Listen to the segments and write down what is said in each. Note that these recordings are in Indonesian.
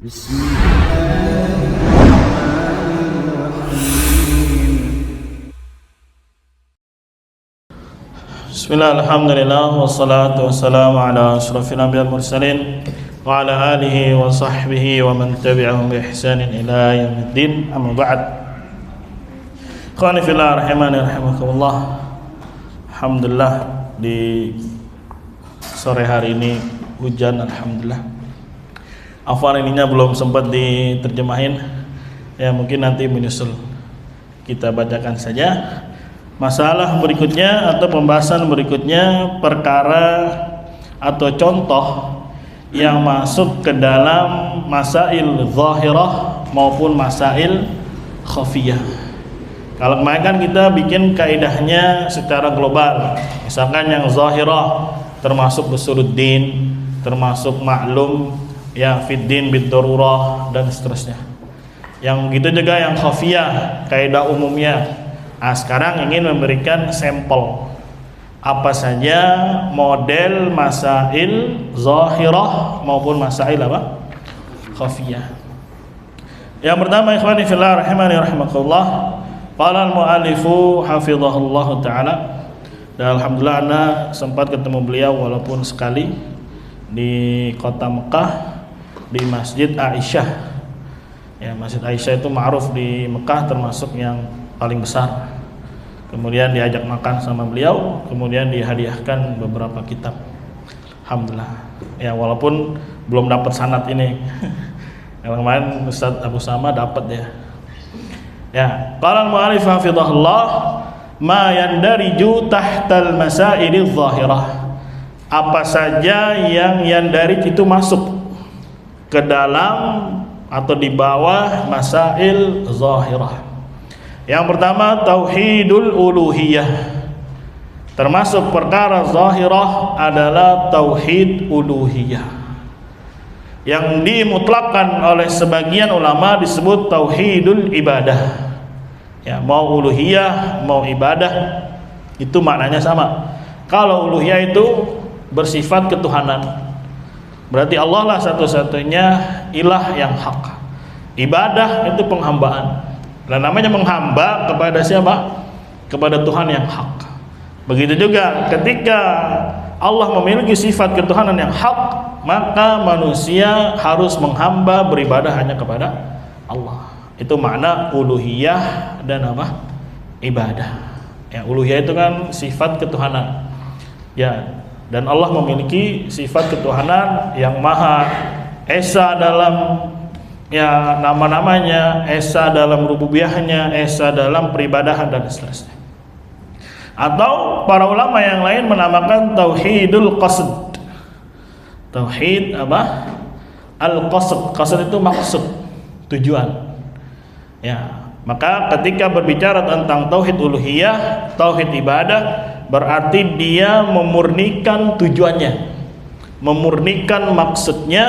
Bismillah, alhamdulillah, wassalatu wassalamu ala ashrafil anbiya wal mursalin wa ala alihi wa sahbihi wa man tabi'ahum bi ihsanin ila yaumiddin, amma ba'd. Ikhwani fillah rahimani rahimakumullah. Alhamdulillah di sore hari ini hujan, alhamdulillah. Afwan, ininya belum sempat diterjemahin. Ya mungkin nanti menyusul. Kita bacakan saja. Masalah berikutnya atau pembahasan berikutnya, perkara atau contoh yang masuk ke dalam masail zahirah maupun masail khafiyah. Kalau kemarin kan kita bikin kaidahnya secara global. Misalkan yang zahirah termasuk usuluddin, termasuk maklum ya fiddin bid-darurah dan seterusnya. Yang gitu juga yang khafiyah, kaidah umumnya. Nah, sekarang ingin memberikan sampel apa saja model masail zahirah maupun masail apa? Khafiyah. Yang pertama, ikhwani fillah rahimani rahimakumullah, qala al-mu'allifu hafizahullah taala. Dan alhamdulillah ana sempat ketemu beliau walaupun sekali di kota Mekah di Masjid Aisyah. Ya, Masjid Aisyah itu ma'ruf di Mekah, termasuk yang paling besar. Kemudian diajak makan sama beliau, kemudian dihadiahkan beberapa kitab. Alhamdulillah. Ya walaupun belum dapat sanad ini. Yang kemarin Ustaz Abu Sama dapat ya. Ya, qala al-mu'allif hafizahullah, ma yandariju tahtal masailidz zahirah. Apa saja yang yandarij itu masuk ke dalam atau di bawah masail zahirah. Yang pertama, tauhidul uluhiyah. Termasuk perkara zahirah adalah tauhid uluhiyah. Yang dimutlakkan oleh sebagian ulama disebut tauhidul ibadah. Ya, mau uluhiyah, mau ibadah itu maknanya sama. Kalau uluhiyah itu bersifat ketuhanan, berarti Allah lah satu-satunya ilah yang hak. Ibadah itu penghambaan. Dan namanya menghamba kepada siapa? Kepada Tuhan yang hak. Begitu juga ketika Allah memiliki sifat ketuhanan yang hak, maka manusia harus menghamba beribadah hanya kepada Allah. Itu makna uluhiyah dan apa? Ibadah. Ya, uluhiyah itu kan sifat ketuhanan. Ya, dan Allah memiliki sifat ketuhanan yang maha esa dalam ya nama-namanya, esa dalam rububiyahnya, esa dalam peribadahan dan seterusnya. Atau para ulama yang lain menamakan tauhidul qasd. Tauhid apa? Al-qasd. Qasd itu maksud, tujuan. Ya, maka ketika berbicara tentang tauhid uluhiyah, tauhid ibadah, berarti dia memurnikan tujuannya, memurnikan maksudnya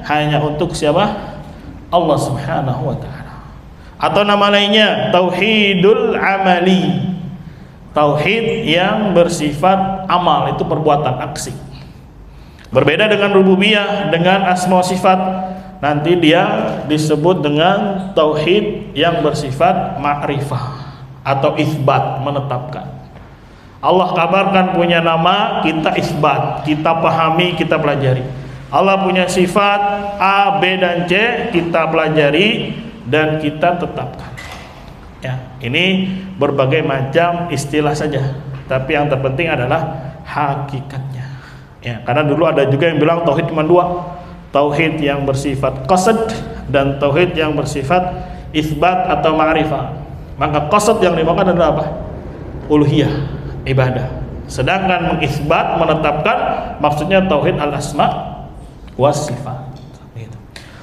hanya untuk siapa? Allah Subhanahu wa taala. Atau nama lainnya tauhidul amali. Tauhid yang bersifat amal, itu perbuatan, aksi. Berbeda dengan rububiyah, dengan asma sifat. Nanti dia disebut dengan tauhid yang bersifat ma'rifah atau isbat, menetapkan. Allah kabarkan punya nama, kita isbat, kita pahami, kita pelajari. Allah punya sifat A, B, dan C, kita pelajari dan kita tetapkan. Ya, ini berbagai macam istilah saja, tapi yang terpenting adalah hakikatnya. Ya, karena dulu ada juga yang bilang tauhid cuma dua, tauhid yang bersifat qasd dan tauhid yang bersifat isbat atau ma'rifah. Maka qasd yang dimaksud adalah apa? Uluhiyah, ibadah. Sedangkan mengisbat, menetapkan, maksudnya tauhid al-asma wasifat.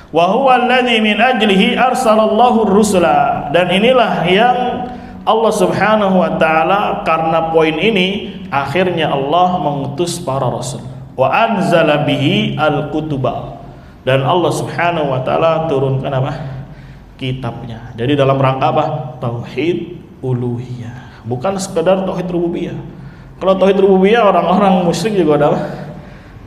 Wa huwa alladzi min ajlihi arsalallahu ar-rusula. Dan inilah yang Allah Subhanahu wa taala, karena poin ini akhirnya Allah mengutus para rasul. Wa anzala bihi al-kutuba. Dan Allah Subhanahu wa taala turunkan apa? Kitabnya. Jadi dalam rangka apa? Tauhid uluhiyah. Bukan sekedar tauhid rububiyah. Kalau tauhid rububiyah orang-orang musyrik juga ada apa?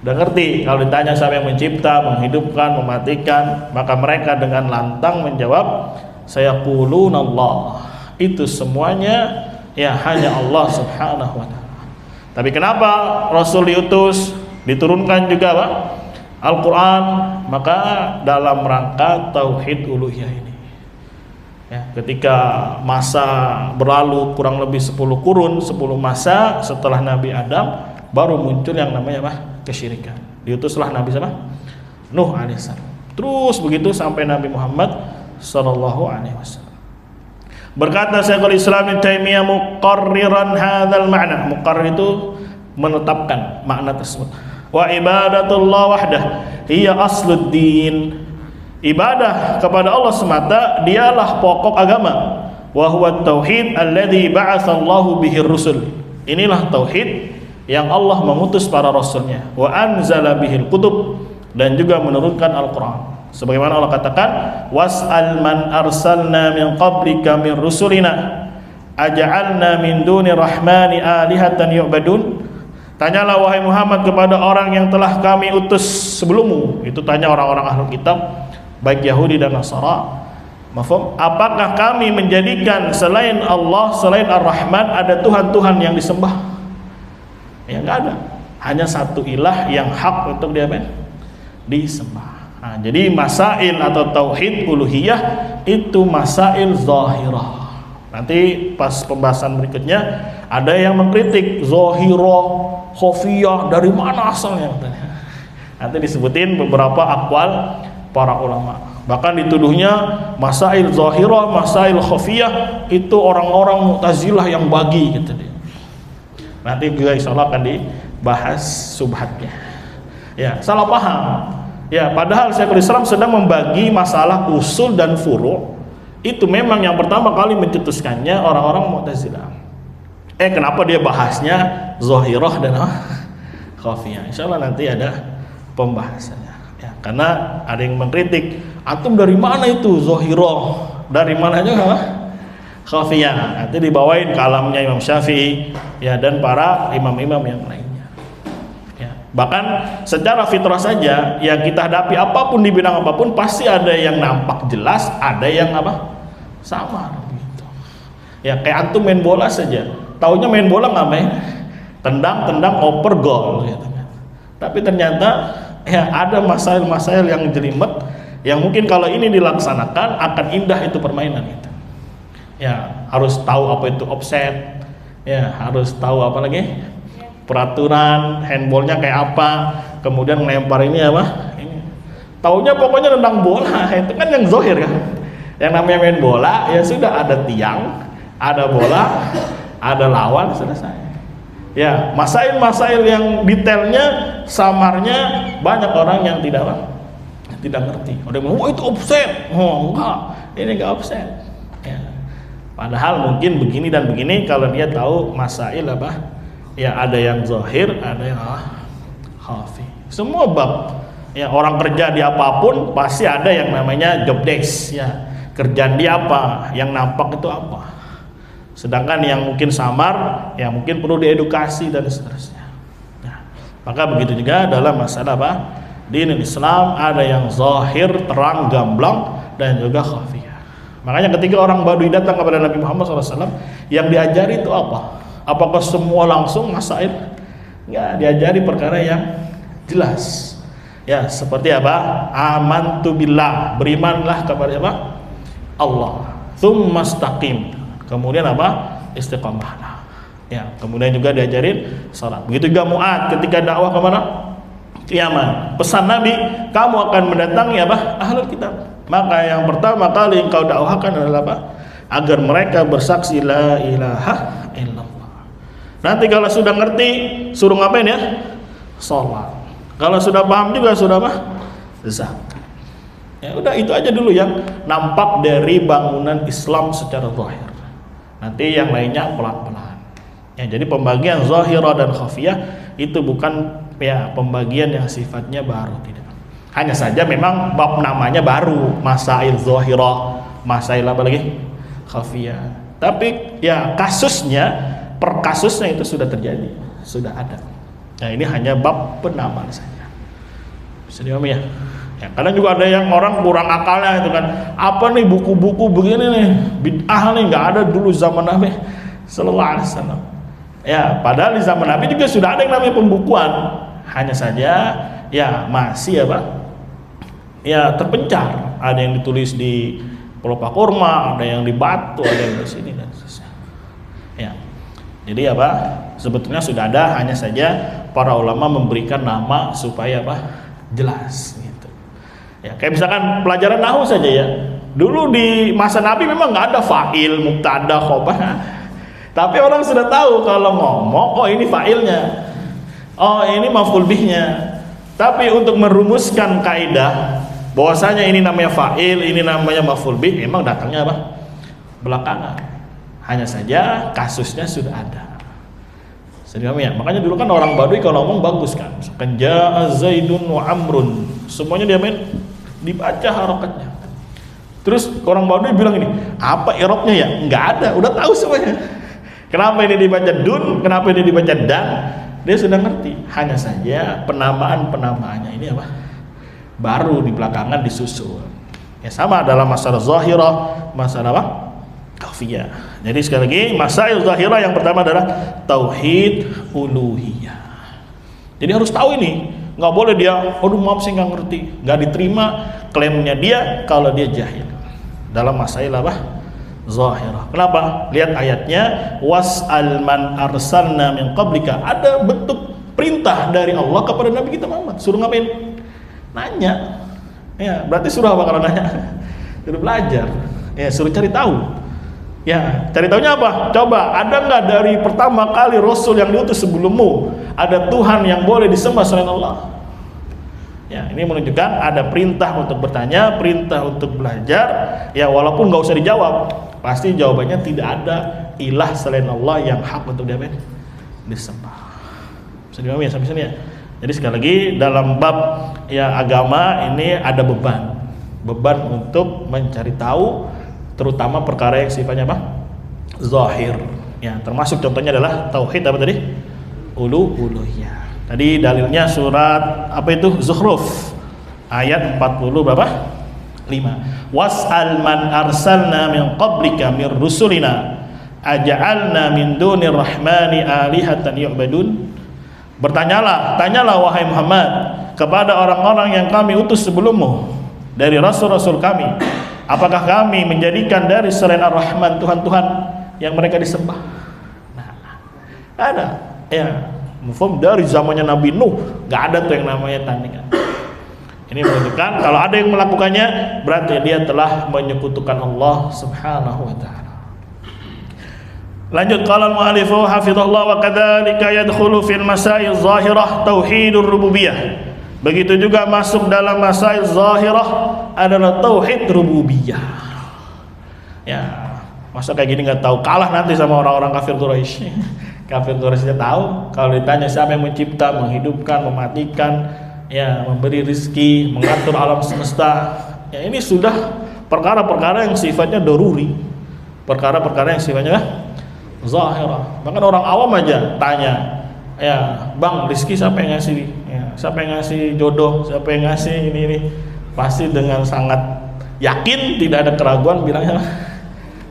Udah ngerti, kalau ditanya siapa yang mencipta, menghidupkan, mematikan, maka mereka dengan lantang menjawab, sayaqulunallah. Itu semuanya ya hanya Allah Subhanahu wa taala. Tapi kenapa Rasul diutus, diturunkan juga Pak Al-Qur'an? Maka dalam rangka tauhid uluhiyah ini. Ya, ketika masa berlalu kurang lebih 10 kurun, 10 masa setelah Nabi Adam, baru muncul yang namanya apa? Kesyirikan. Diutuslah Nabi siapa? Nuh alaihissalam. Terus begitu sampai Nabi Muhammad sallallahu alaihi wasallam. Berkata Syekhul Islam Ibnu Taimiyah muqarriran hadzal ma'na. Muqarrir itu menetapkan makna tersebut. Wa ibadatullah wahdah hiya asluddin. Ibadah kepada Allah semata dialah pokok agama. Wa huwa tauhid alladzi ba'atsallahu bihi rusul. Inilah tauhid yang Allah mengutus para rasulnya, wa anzala bihil kutub, dan juga menurunkan Al-Quran. Sebagaimana Allah katakan, was'al man arsalna min qablika min rusulina aja'alna min duni rahmani alihatan yu'badun. Tanyalah wahai Muhammad kepada orang yang telah kami utus sebelummu. Itu tanya orang-orang ahlul kitab, baik Yahudi dan Nasara. Mafhum? Apakah kami menjadikan selain Allah, selain Ar-Rahman, ada Tuhan-Tuhan yang disembah? Ya enggak ada, hanya satu ilah yang hak untuk disembah. Nah, jadi masail atau tauhid uluhiyah itu masail zahirah. Nanti pas pembahasan berikutnya ada yang mengkritik zahirah, khafiyah, dari mana asalnya? Nanti disebutin beberapa akwal para ulama. Bahkan dituduhnya masail zahirah, masail khafiyah itu orang-orang Mu'tazilah yang bagi gitu. Nanti juga insyaallah akan dibahas subhatnya. Ya, salah paham. Ya, padahal Syekhul Islam sedang membagi masalah usul dan furu'. Itu memang yang pertama kali mencetuskannya orang-orang Mu'tazilah. Kenapa dia bahasnya zahirah dan khafiyah? Insyaallah nanti ada pembahasannya. Ya, karena ada yang mengkritik, antum dari mana itu zahirah? Dari mana juga khafiyah? Nanti dibawain kalamnya Imam Syafi'i ya dan para imam-imam yang lainnya. Ya, bahkan secara fitrah saja yang kita hadapi apapun di bidang apapun pasti ada yang nampak jelas, ada yang apa? Samar gitu. Ya kayak antum main bola saja, taunya main bola nggak main, tendang, oper gol gitu. Tapi ternyata ya ada masail-masail yang jelimet yang mungkin kalau ini dilaksanakan akan indah itu permainan itu. Ya, harus tahu apa itu offset. Ya, harus tahu apa lagi? Peraturan handballnya kayak apa. Kemudian melempar ini apa? Ini. Taunya pokoknya tentang bola. Itu kan yang zahir kan. Yang namanya main bola ya sudah ada tiang, ada bola, ada lawan, selesai. Ya, masail-masail yang detailnya, samarnya banyak orang yang tidak ngerti. Ada yang bilang, "Oh, itu offset." Oh, enggak. Ini enggak offset. Ya. Padahal mungkin begini dan begini kalau dia tahu masail apa? Ya ada yang zahir, ada yang khafi. Semua bab. Ya orang kerja di apapun pasti ada yang namanya job desk. Ya kerjaan dia apa? Yang nampak itu apa? Sedangkan yang mungkin samar, ya mungkin perlu diedukasi dan seterusnya. Nah, maka begitu juga dalam masalah apa? Di Islam ada yang zahir, terang, gamblang dan juga khafi. Makanya ketika orang Badui datang kepada Nabi Muhammad SAW, yang diajari itu apa? Apakah semua langsung masail? Enggak, diajari perkara yang jelas. Ya, seperti apa? Amantu billah, berimanlah kepada apa? Allah. Tsumma istaqim. Kemudian apa? Istiqamahlah. Ya, kemudian juga diajarin salat. Begitu juga Mu'ad ketika dakwah ke mana? Ke Yaman. Pesan Nabi, kamu akan mendatangi apa? Ahlul kitab. Maka yang pertama kali engkau dakwahkan adalah apa? Agar mereka bersaksi la ilaha illallah. Nanti kalau sudah ngerti, suruh ngapain ya? Salat. Kalau sudah paham juga sudah apa? Zakat. Ya udah itu aja dulu yang nampak dari bangunan Islam secara zahir. Nanti yang lainnya pelan-pelan. Ya, jadi pembagian zahirah dan khafiyah itu bukan ya pembagian yang sifatnya baru, tidak. Hanya saja memang bab namanya baru, masail zahirah, masail apa lagi? Khafiyah. Tapi ya kasusnya, per kasusnya itu sudah terjadi, sudah ada. Nah, ini hanya bab penamaan saja. Bisa dipahami ya? Ya, kadang juga ada yang orang kurang akalnya itu kan, apa nih buku-buku begini nih, bid'ah nih, nggak ada dulu zaman Nabi Sallallahu Alaihi Wasallam. Ya, padahal di zaman Nabi juga sudah ada yang namanya pembukuan, hanya saja ya masih apa? Ya terpencar. Ada yang ditulis di pelupa kurma, ada yang di batu, ada yang di sini dan seterusnya. Ya, jadi apa? Sebetulnya sudah ada, hanya saja para ulama memberikan nama supaya apa? Jelas. Ya, kayak misalkan pelajaran nahwu saja ya. Dulu di masa Nabi memang nggak ada fa'il, mubtada, khobar. Tapi orang sudah tahu kalau ngomong, oh ini fa'ilnya, oh ini maf'ul bihnya. Tapi untuk merumuskan kaidah bahwasanya ini namanya fa'il, ini namanya maf'ul bih, memang datangnya apa? Belakangan. Hanya saja kasusnya sudah ada. Ya? Makanya dulu kan orang Baduy kalau ngomong bagus kan. Ja'a Zaidun wa Amrun. Semuanya dia main dibaca harokatnya. Terus orang Baduy bilang ini, apa i'rabnya ya? Enggak ada, udah tahu semuanya. Kenapa ini dibaca dun, kenapa ini dibaca dan? Dia sudah ngerti. Hanya saja penamaan-penamaannya ini apa? Baru di belakangan disusul. Ya sama dalam masalah zahirah, masalah apa? Khafiyah. Jadi sekali lagi, masail zahirah yang pertama adalah tauhid uluhiyah. Jadi harus tahu ini, nggak boleh dia, aduh maaf saya nggak ngerti, nggak diterima klaimnya dia kalau dia jahil dalam masail apa? Zahirah. Kenapa? Lihat ayatnya, was'al man arsalna min qablika. Ada bentuk perintah dari Allah kepada Nabi kita Muhammad. Suruh ngapain? Nanya. Ya, berarti suruh apa kalau nanya? Suruh belajar. Ya, suruh cari tahu. Ya, cari tahunya apa? Coba, ada nggak dari pertama kali Rasul yang diutus sebelummu ada Tuhan yang boleh disembah selain Allah? Ya, ini menunjukkan ada perintah untuk bertanya, perintah untuk belajar. Ya, walaupun nggak usah dijawab, pasti jawabannya tidak ada ilah selain Allah yang hak untuk disembah. Bisa dipahami ya sampai sini ya? Jadi sekali lagi dalam bab ya agama ini ada beban untuk mencari tahu, terutama perkara yang sifatnya apa? Zahir. Ya, termasuk contohnya adalah tauhid apa tadi? Uluhiyah. Tadi dalilnya surat apa itu? Zukhruf ayat 40 berapa? 5. Was'al man arsalna min qablika min rusulina aja'alna min dunir rahmani alihatan yu'badun. Tanyalah wahai Muhammad kepada orang-orang yang kami utus sebelummu dari rasul-rasul kami, apakah kami menjadikan dari selain Ar-Rahman Tuhan-Tuhan yang mereka disembah? Nah, ada. Ya, mufhum dari zamannya Nabi Nuh, nggak ada tuh yang namanya tandingan. Ini menunjukkan kalau ada yang melakukannya berarti dia telah menyekutukan Allah Subhanahu wa taala. Lanjut, qala al-mu'allifu hafizahullah wa kadzalika yadkhulu fil masail zahirah tauhidur rububiyah. Begitu juga masuk dalam masail zahirah adalah tauhid rububiyah. Ya, masa kayak gini nggak tahu, kalah nanti sama orang-orang kafir Quraisy. Kafir Quraisy tahu kalau ditanya siapa yang mencipta, menghidupkan, mematikan, ya, memberi rezeki, mengatur alam semesta. Ya, ini sudah perkara-perkara yang sifatnya daruri, perkara-perkara yang sifatnya zahirah. Bahkan orang awam aja tanya, ya bang, rezeki siapa yang ngasih? Ya, siapa yang ngasih jodoh? Siapa yang ngasih ini? Pasti dengan sangat yakin, tidak ada keraguan bilangnya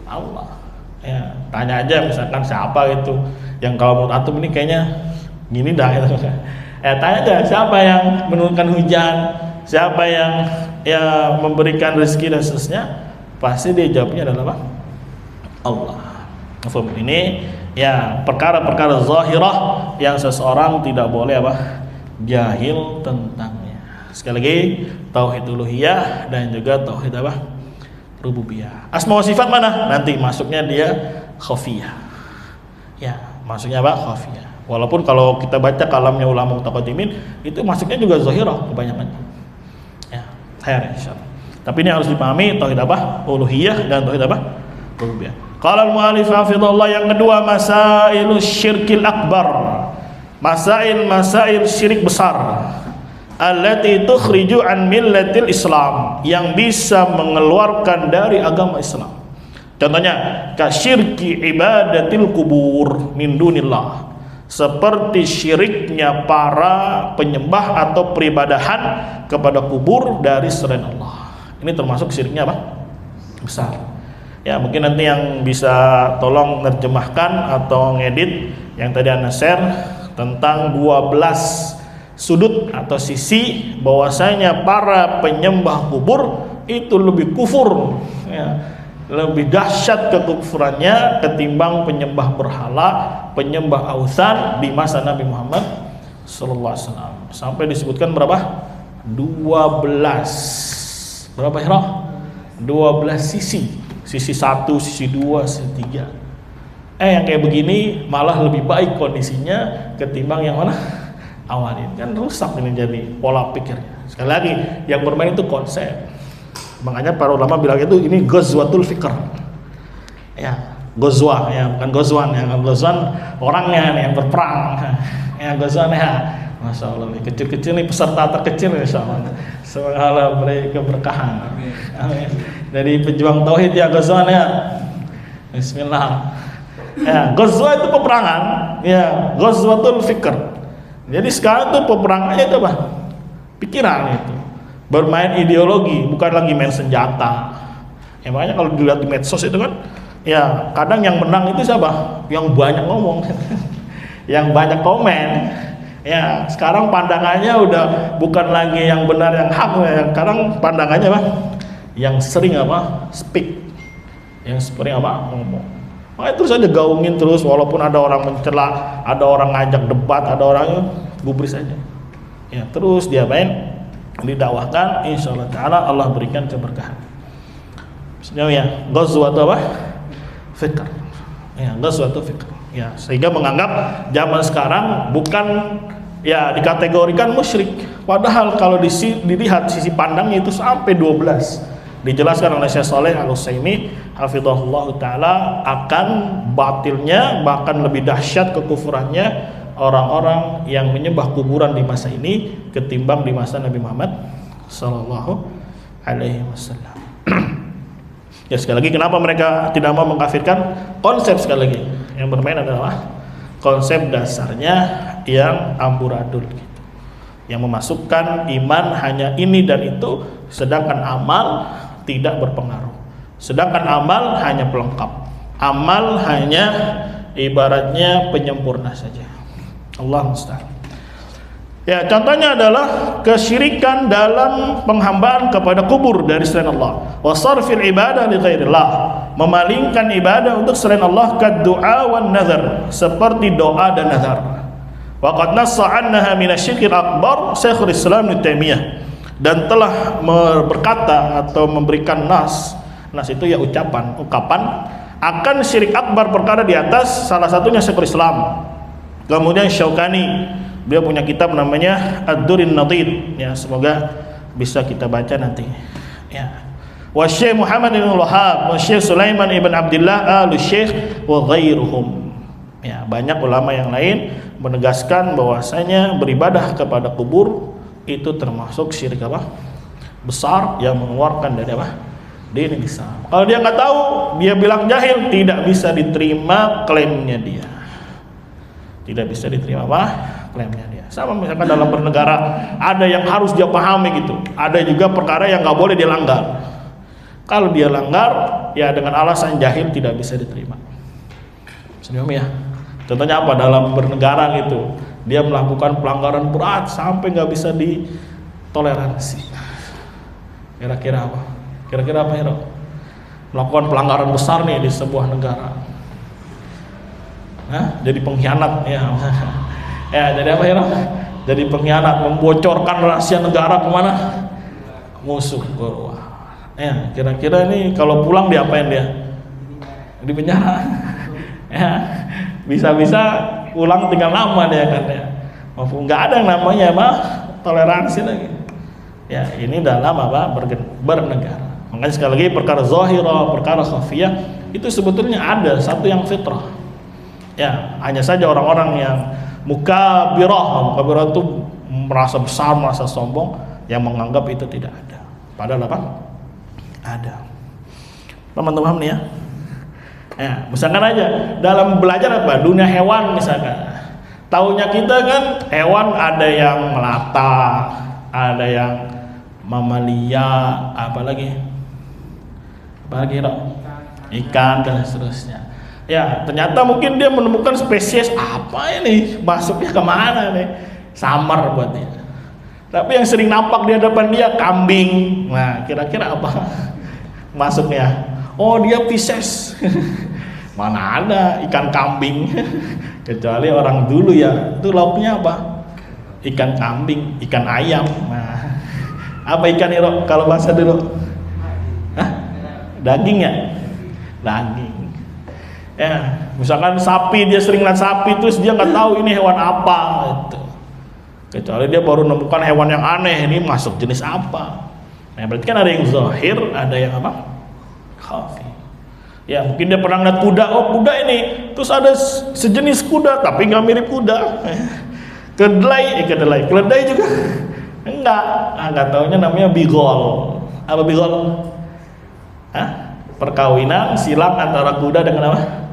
Allah. Ya, tanya aja misalkan siapa itu yang kalau menurut antum ini kayaknya gini dah gitu. Ya, tanya aja siapa yang menurunkan hujan, siapa yang ya memberikan rezeki dan seterusnya, pasti dia jawabnya adalah apa? Allah. Ini ya perkara-perkara zahirah yang seseorang tidak boleh apa? Jahil tentangnya. Sekali lagi, tauhid uluhiyah dan juga tauhid apa? Rububiyah. Asma wa sifat mana? Nanti masuknya dia khafiyah. Ya, masuknya apa? Khafiyah. Walaupun kalau kita baca kalamnya ulama mutaqaddimin itu masuknya juga zahirah kebanyakan. Ya, khair insyaallah. Tapi ini harus dipahami tauhid apa? Uluhiyah dan tauhid apa? Rububiyah. Qala al-mu'allif hafizahullah, yang kedua masailus syirkil akbar. Masail syirik besar. Allati tukhriju an millatil Islam, yang bisa mengeluarkan dari agama Islam. Contohnya kasyirki ibadatil kubur min dunillah, seperti syiriknya para penyembah atau peribadahan kepada kubur dari selain Allah. Ini termasuk syiriknya apa? Besar. Ya, mungkin nanti yang bisa tolong nerjemahkan atau ngedit yang tadi Anda share tentang 12 sudut atau sisi bahwasanya para penyembah kubur itu lebih kufur, ya, lebih dahsyat kekufurannya ketimbang penyembah berhala, penyembah ausan di masa Nabi Muhammad sallallahu alaihi wasallam. Sampai disebutkan berapa? 12. Berapa Hira? 12 sisi. Sisi 1, sisi 2, sisi 3. Yang kayak begini malah lebih baik kondisinya ketimbang yang mana? Awalin. Kan rusak ini jadi pola pikirnya. Sekali lagi, yang bermain itu konsep. Makanya para ulama bilang itu ini ghazwatul fikr. Ya, ghazwah ya, bukan ghazwan ya. Ghazwan orangnya nih yang berperang. Ya, ghazwan ya. Masya Allah, kecil-kecil nih peserta terkecil insya Allah. Semoga Allah beri keberkahan. Amin. Dari pejuang tauhid ya ghazwan ya. Bismillah. Ya, ghazwah itu peperangan. Ya, ghazwatul fikr. Jadi sekarang tuh peperangannya itu apa? Pikiran itu. Bermain ideologi, bukan lagi main senjata. Ya makanya kalau dilihat di medsos itu kan, ya kadang yang menang itu siapa? Yang banyak ngomong, yang banyak komen. Ya sekarang pandangannya udah bukan lagi yang benar yang hak, ya. Sekarang pandangannya apa? Yang sering apa? Speak, yang sering apa? Ngomong. Makanya terus aja gaungin terus, walaupun ada orang mencela, ada orang ngajak debat, ada orang gubris aja. Ya terus dia main didakwahkan, insyaallah taala Allah berikan keberkahan. Sebenarnya ya, ghazwat apa? Fikr. Ya, ghazwat fikr. Ya, sehingga menganggap zaman sekarang bukan ya dikategorikan musyrik. Padahal kalau dilihat sisi pandangnya itu sampai 12. Dijelaskan oleh Syekh Shalih Al-Utsaimin hafizahullah taala akan batilnya bahkan lebih dahsyat kekufurannya orang-orang yang menyembah kuburan di masa ini ketimbang di masa Nabi Muhammad sallallahu alaihi wasallam. Ya sekali lagi, kenapa mereka tidak mau mengkafirkan? Konsep sekali lagi yang bermain adalah konsep dasarnya yang amburadul gitu. Yang memasukkan iman hanya ini dan itu, sedangkan amal tidak berpengaruh. Sedangkan amal hanya pelengkap. Amal hanya ibaratnya penyempurna saja. Allah musta'an. Ya, contohnya adalah kesyirikan dalam penghambaan kepada kubur dari selain Allah. Wa sarfil ibadah li ghairillah, memalingkan ibadah untuk selain Allah, kaddu'a wan nazar, seperti doa dan nazar. Wa qad nassa annaha minasyirkil akbar Syekhul Islam Ibnu Taimiyah, dan telah berkata atau memberikan nas itu ya ungkapan akan syirik akbar perkara di atas, salah satunya Syekhul Islam. Kemudian Syaukani, beliau punya kitab namanya Ad-Durrun Nadid, ya semoga bisa kita baca nanti. Ya. Wa Syekh Muhammad bin Wahhab, wa Syekh Sulaiman ibn Abdullah al-Syekh wa ghairuhum. Ya, banyak ulama yang lain menegaskan bahwasanya beribadah kepada kubur itu termasuk syirik apa? Besar yang mengeluarkan dari apa? Din Islam. Kalau dia nggak tahu, dia bilang jahil, tidak bisa diterima klaimnya dia. Tidak bisa diterima apa? Klaimnya dia. Sama misalkan dalam bernegara, ada yang harus dia pahami gitu. Ada juga perkara yang nggak boleh dia langgar. Kalau dia langgar, ya dengan alasan jahil tidak bisa diterima. Senyum ya. Contohnya apa? Dalam bernegara gitu, dia melakukan pelanggaran berat sampai nggak bisa ditoleransi. Kira-kira apa? Kira-kira apa Hero? Melakukan pelanggaran besar nih di sebuah negara. Jadi pengkhianat ya. Ya, jadi apa Hero? Jadi pengkhianat, membocorkan rahasia negara kemana? Musuh. Ya, kira-kira ini kalau pulang diapain dia? Di penjara. Ya, bisa-bisa pulang tinggal nama dia kan ya. Nggak ada yang namanya mah toleransi lagi. Ya, ini dalam apa? Bernegara. Makanya sekali lagi perkara zahirah, perkara khafiyah itu sebetulnya ada satu yang fitrah. Ya, hanya saja orang-orang yang mukabirah itu merasa besar, merasa sombong, yang menganggap itu tidak ada. Padahal apa? Ada. Teman-teman nih ya. Ya, misalkan aja dalam belajar apa? Dunia hewan misalkan. Taunya kita kan hewan ada yang melata, ada yang mamalia, apalagi Rok? Ikan dan seterusnya. Ya, ternyata mungkin dia menemukan spesies apa ini, masuknya kemana nih? Samar buat dia. Tapi yang sering nampak di hadapan dia kambing. Nah, kira-kira apa masuknya? Oh, dia Pisces. Mana ada ikan kambing. Kecuali orang dulu ya, itu lauknya apa? Ikan kambing, ikan ayam. Nah, apa ikan ini kalau bahasa dulu? Hah? Daging ya? Daging. Ya, misalkan sapi, dia sering lihat sapi terus dia nggak tahu ini hewan apa gitu. Kecuali dia baru menemukan hewan yang aneh, ini masuk jenis apa. Nah, berarti kan ada yang zahir, ada yang apa? Khafi. Ya, mungkin dia pernah lihat kuda, oh kuda ini, terus ada sejenis kuda tapi nggak mirip kuda. Keledai juga enggak. Nggak taunya namanya bigol. Apa bigol? Hah? Perkawinan silang antara kuda dengan apa?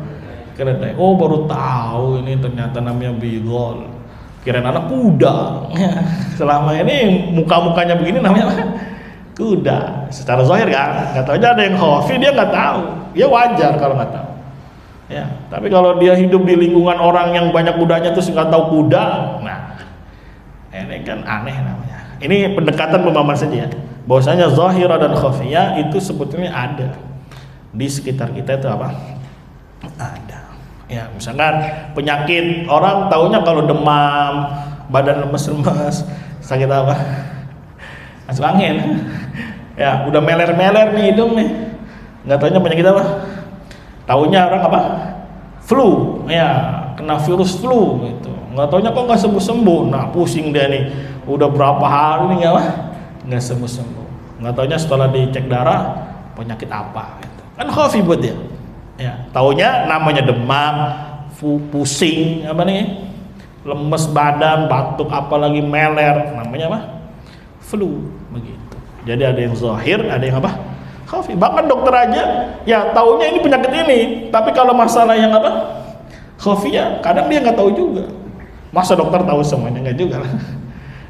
Keledai. Oh, baru tahu ini ternyata namanya bigol. Kirain anak kuda. Selama ini muka-mukanya begini namanya apa? Kuda. Secara zahir kan, nggak tahu aja ada yang khafi, dia nggak tahu. Ya wajar kalau nggak tahu. Ya, tapi kalau dia hidup di lingkungan orang yang banyak kudanya terus nggak tahu kuda, nah ini kan aneh namanya. Ini pendekatan pemahaman saja ya. Bahwasanya zahirah dan khafiyah itu sebetulnya ada di sekitar kita itu apa? Ada. Ya, misalkan penyakit, orang taunya kalau demam, badan lemes-lemes, sakit apa? Masuk angin. Ya, udah meler-meler nih hidung nih. Nggak taunya penyakit apa? Taunya orang apa? Flu. Ya, kena virus flu gitu. Nggak taunya kok nggak sembuh-sembuh. Nah, pusing dia nih. Udah berapa hari nih nggak sembuh-sembuh. Nggak taunya setelah dicek darah penyakit apa gitu. Kan khafi buat dia. Ya, taunya namanya demam, pusing, apa nih? Lemes badan, batuk, apalagi meler, namanya apa? Flu begitu. Jadi ada yang zahir, ada yang apa? Khafi. Bahkan dokter aja ya taunya ini penyakit ini, tapi kalau masalah yang apa? Khafiyah, kadang dia nggak tahu juga. Masa dokter tahu semuanya? Nggak juga lah.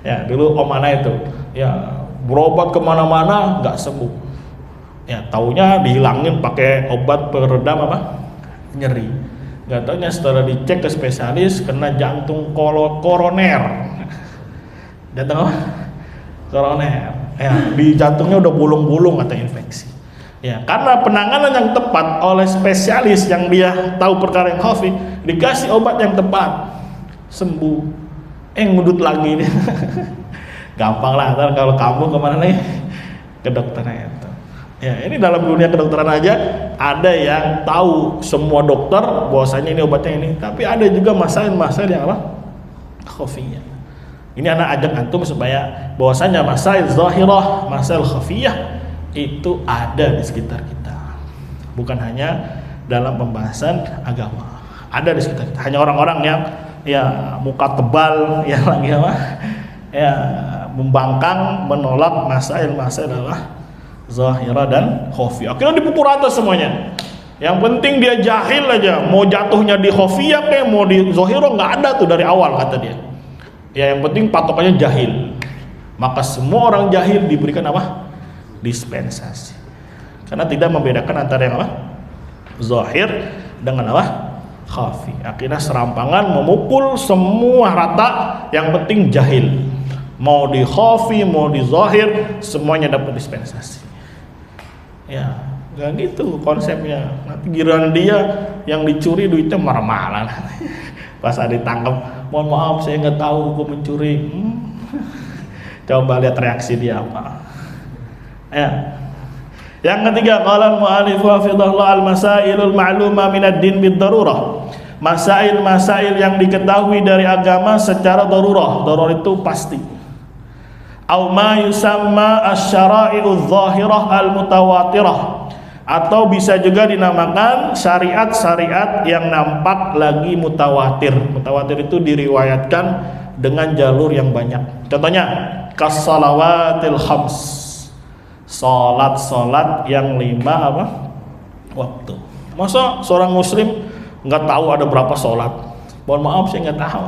Ya, dulu om ana itu ya berobat kemana-mana nggak sembuh. Ya, taunya dihilangin pakai obat peredam apa? Nyeri. Nggak taunya setelah dicek ke spesialis kena jantung koroner. Jantung apa? Koroner. Ya, di jantungnya udah bolong-bolong atau infeksi. Ya, karena penanganan yang tepat oleh spesialis yang dia tahu perkara yang khafi, dikasih obat yang tepat, sembuh. Ngudut lagi dia. Gampang lah, ntar kalau kamu kemana nih? Ke dokternya itu. Ya, ini dalam dunia kedokteran aja ada yang tahu semua dokter bahwasanya ini obatnya ini, tapi ada juga masalah-masalah yang apa? Khafiyah. Ini anak ajak antum supaya bahwasanya masail zahirah, masail khafiyah itu ada di sekitar kita. Bukan hanya dalam pembahasan agama. Ada di sekitar kita. Hanya orang-orang yang ya muka tebal yang lagi apa? Ya membangkang menolak masail-masail adalah zahirah dan khafiyah. Akhirnya dipukul rata semuanya. Yang penting dia jahil aja. Mau jatuhnya di khafiyah kayak mau di zahirah nggak ada tuh dari awal kata dia. Ya yang penting patokannya jahil. Maka semua orang jahil diberikan apa? Dispensasi. Karena tidak membedakan antara yang apa? Zahir dengan apa? Khafi. Akhirnya serampangan memukul semua rata. Yang penting jahil. Mau di khafi, mau di zahir, semuanya dapat dispensasi. Ya, gak gitu konsepnya. Nanti giliran dia yang dicuri duitnya marah-marah. Pas ada ditangkap, mohon maaf saya nggak tahu aku mencuri. Coba lihat reaksi dia apa. Ya. Yang ketiga, qala al-mu'allif wa fidallah al-masailul ma'luma min ad-din bid-darurah. Masail-masail yang diketahui dari agama secara darurah. Darurah itu pasti. Au ma yusamma asy-syara'i'udz dhahirah al-mutawatirah. Atau bisa juga dinamakan syariat-syariat yang nampak lagi mutawatir. Mutawatir itu diriwayatkan dengan jalur yang banyak. Contohnya, kas-shalawatil khams. Salat-salat yang 5 apa? Waktu. Masa seorang muslim nggak tahu ada berapa salat? Mohon maaf saya nggak tahu.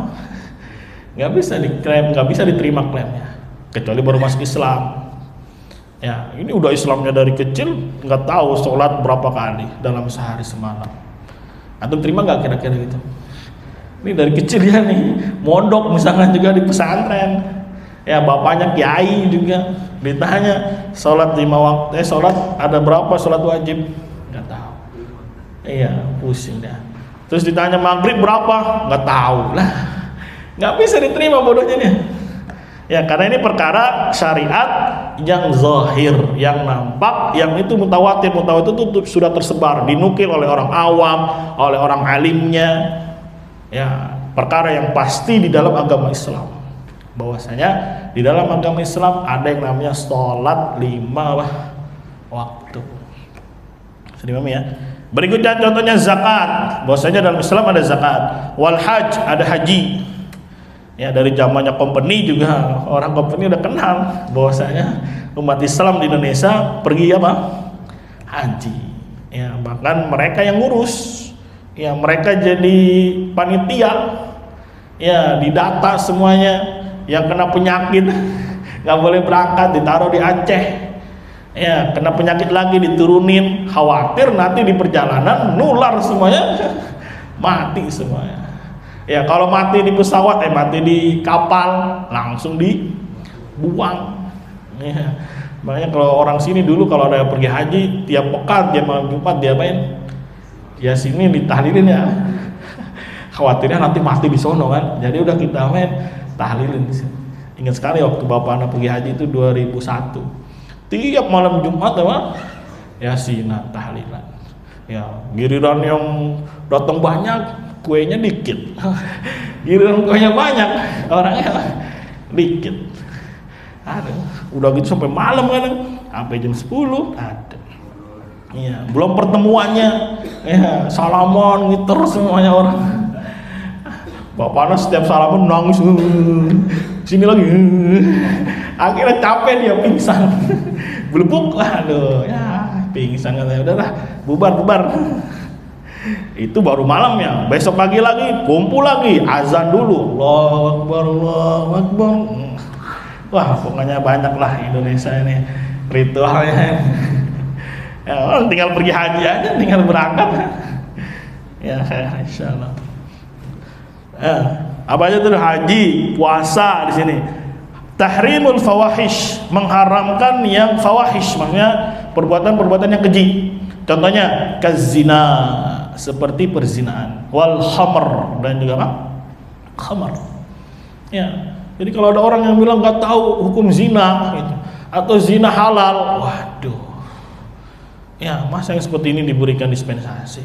nggak bisa diklaim, nggak bisa diterima klaimnya, kecuali baru masuk Islam. Ya, ini udah Islamnya dari kecil, nggak tahu sholat berapa kali dalam sehari semalam. Antum terima nggak kira-kira gitu? Ini dari kecil ya nih, mondok misalnya juga di pesantren. Ya bapaknya kiai juga, ditanya sholat 5 waktu, sholat ada berapa sholat wajib? Nggak tahu. Iya, pusing dah. Terus ditanya maghrib berapa? Nggak tahu lah. Nggak bisa diterima bodohnya nih. Ya karena ini perkara syariat yang zahir, yang nampak, yang itu mutawatir itu sudah tersebar, dinukil oleh orang awam, oleh orang alimnya. Ya perkara yang pasti di dalam agama Islam. Bahwasanya di dalam agama Islam ada yang namanya sholat 5 waktu. Sudah paham ya? Berikutnya contohnya zakat. Bahwasanya dalam Islam ada zakat. Wal hajj, ada haji. Ya dari zamannya company juga orang company udah kenal bahwasanya umat Islam di Indonesia pergi apa? Haji. Ya bahkan mereka yang ngurus. Ya mereka jadi panitia. Ya didata semuanya. Yang kena penyakit nggak boleh berangkat, ditaruh di Aceh. Ya kena penyakit lagi diturunin, khawatir nanti di perjalanan nular semuanya, mati semuanya. Ya kalau mati di pesawat, mati di kapal, langsung dibuang. Ya. Makanya kalau orang sini dulu kalau ada yang pergi haji, tiap pekan, tiap malam Jumat dia main, ya sini ditahlilin ya. Khawatirnya nanti mati di sono kan, jadi udah kita main tahlilin. Ingat sekali waktu bapak anak pergi haji itu 2001. Tiap malam Jumat ya sina tahlilan. Ya giliran yang datang banyak, kuenya dikit. Giliran kuenya banyak, orangnya dikit. Aduh, udah gitu sampai malam kan, sampai jam 10 ada. Iya, belum pertemuannya, ya salaman ngiter semuanya orang. Bapak anak setiap salaman nangis, sini lagi. Akhirnya capek dia pingsan, belebuk, aduh, ya pingsan katanya. Udahlah, bubar. Itu baru malamnya. Besok pagi lagi kumpul lagi, azan dulu, Allahu Akbar, Allahu Akbar. Wah, pokoknya banyak lah Indonesia ini ritualnya. Ya, orang tinggal pergi haji aja, tinggal berangkat. Ya, insyaallah. Apa aja tuh haji, puasa di sini. Tahrimul fawahish, mengharamkan yang fawahish, maksudnya perbuatan-perbuatan yang keji. Contohnya kazina, seperti perzinaan, wal khamr, dan juga apa? Khamr. Ya. Jadi kalau ada orang yang bilang nggak tahu hukum zina gitu, atau zina halal, waduh. Ya, masa yang seperti ini diberikan dispensasi?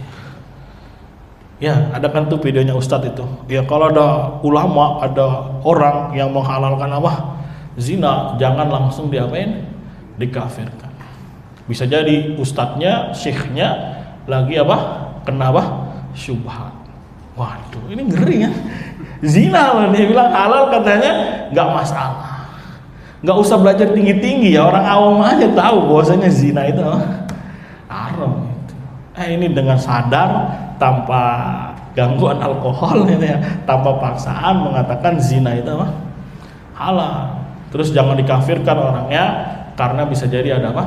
Ya, ada kan tuh videonya Ustadz itu. Ya, kalau ada ulama, ada orang yang menghalalkan apa? Zina, jangan langsung diapain? Dikafirkan. Bisa jadi ustadznya, syekhnya lagi apa? Kena apa? Syubhat. Waduh, ini ngeri kan? Zina loh, dia bilang halal katanya nggak masalah. Nggak usah belajar tinggi-tinggi ya, orang awam aja tahu bahwasanya zina itu haram gitu. Ini dengan sadar tanpa gangguan alkohol gitu ya, tanpa paksaan mengatakan zina itu apa? Halal. Terus jangan dikafirkan orangnya karena bisa jadi ada apa?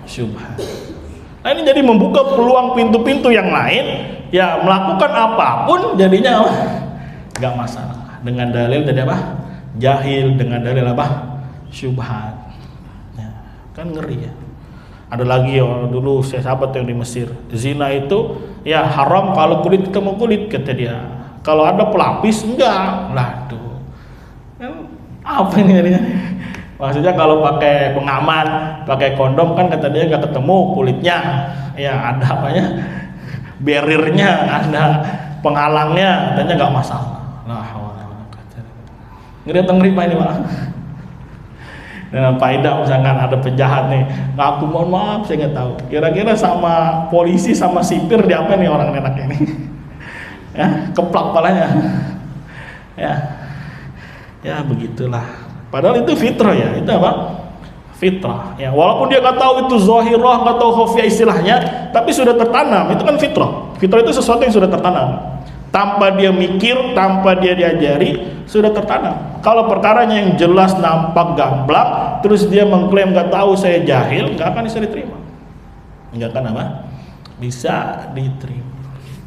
Syubhat. Nah ini jadi membuka peluang pintu-pintu yang lain, ya melakukan apapun jadinya apa? Gak masalah. Dengan dalil jadi apa? Jahil, dengan dalil apa? Syubhat. Ya, kan ngeri ya. Ada lagi ya, dulu saya sahabat yang di Mesir, zina itu ya haram kalau kulit ketemu kulit, kata dia. Kalau ada pelapis enggak. Lah tuh. Kan apa ini jadinya? Maksudnya kalau pakai pengaman, pakai kondom kan kata dia nggak ketemu kulitnya, ya ada apanya, barriernya, ada penghalangnya, katanya nggak masalah. Nah, ngeri pak ini pak. Dengan faedah misalkan ada penjahat nih, ngaku mohon maaf saya nggak tahu. Kira-kira sama polisi sama sipir di apa nih orang enak ini? Ya, keplak palanya. Ya begitulah. Padahal itu fitrah ya, itu apa? Fitrah. Ya, walaupun dia nggak tahu itu zahirah, nggak tahu khafiyah istilahnya, tapi sudah tertanam. Itu kan fitrah. Fitrah itu sesuatu yang sudah tertanam. tanpa dia mikir, tanpa dia diajari, sudah tertanam. Kalau perkaranya yang jelas nampak gamblang, terus dia mengklaim nggak tahu, saya jahil, nggak akan bisa diterima. Nggak akan apa? Bisa diterima.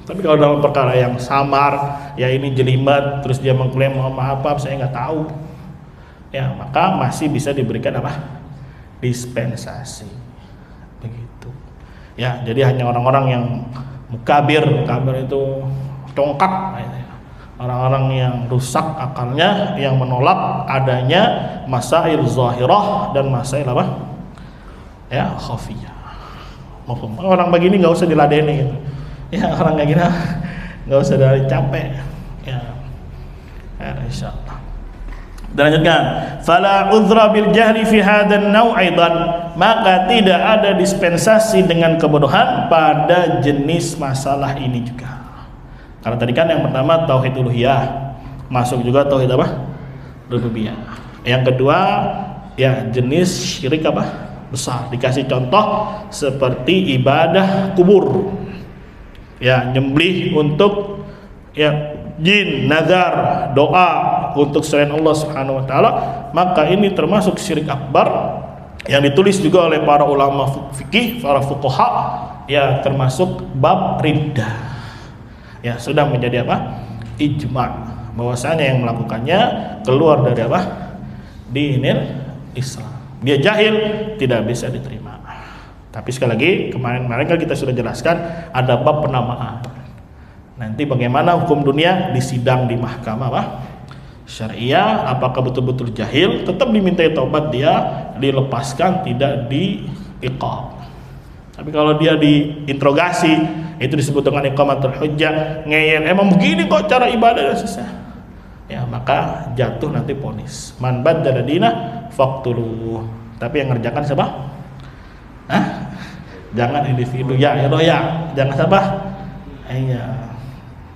Tapi kalau dalam perkara yang samar, ya ini jelimet, terus dia mengklaim maaf saya nggak tahu, ya maka masih bisa diberikan apa? Dispensasi. Begitu. Ya, jadi hanya orang-orang yang mukabir itu congkak, orang-orang yang rusak akalnya, yang menolak adanya masail zahirah dan masail apa? Ya, khafiyah. Orang begini nggak usah diladeni gitu. Ya, orang kayak gini nggak usah dari capek. Ya, insyaallah. Dan lanjutkan, fala udhra bil jahli fi hadzal naw' aidan, maka tidak ada dispensasi dengan kebodohan pada jenis masalah ini juga. Karena tadi kan yang pertama tauhid uluhiyah, masuk juga tauhid apa? Rububiyah. Yang kedua ya jenis syirik apa? Besar. Dikasih contoh seperti ibadah kubur. Ya, nyembelih untuk ya jin, nazar, doa untuk selain Allah Subhanahu wa taala, maka ini termasuk syirik akbar yang ditulis juga oleh para ulama fikih, para fuqaha, ya termasuk bab riddah. Ya, sudah menjadi apa? Ijma' bahwasanya yang melakukannya keluar dari apa? Dinil Islam. Dia jahil, tidak bisa diterima. Tapi sekali lagi, kemarin kan kita sudah jelaskan ada bab penamaan. Nanti bagaimana hukum dunia disidang di mahkamah apa? Syariah, apakah betul-betul jahil, tetap dimintai taubat, dia dilepaskan, tidak diiqab. Tapi kalau dia diinterogasi, itu disebut dengan iqamatul hujjah, ngeyel, emang begini kok cara ibadah dan susah. Ya, maka jatuh nanti vonis. Man baddala dinah faqtuluh. Tapi yang ngerjakan siapa? Jangan individu ya, jangan siapa? Iya.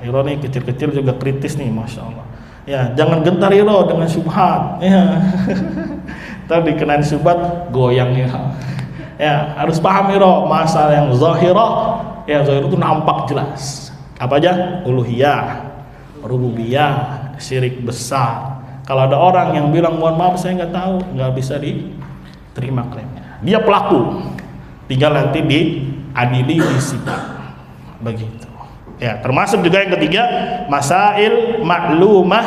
Iro nih kecil-kecil juga kritis nih, masya Allah. Ya, jangan gentar Iro dengan syubhat. Ya. Tadi dikenain syubhat, goyang ya. Ya, harus paham Iro masalah yang zahirah. Ya, zahirah itu nampak jelas. Apa aja? Uluhiyah, rububiyah, syirik besar. Kalau ada orang yang bilang mohon maaf saya nggak tahu, nggak bisa diterima klaimnya. Dia pelaku, tinggal nanti diadili di sidang. Begitu. Ya, termasuk juga yang ketiga, masail ma'lumah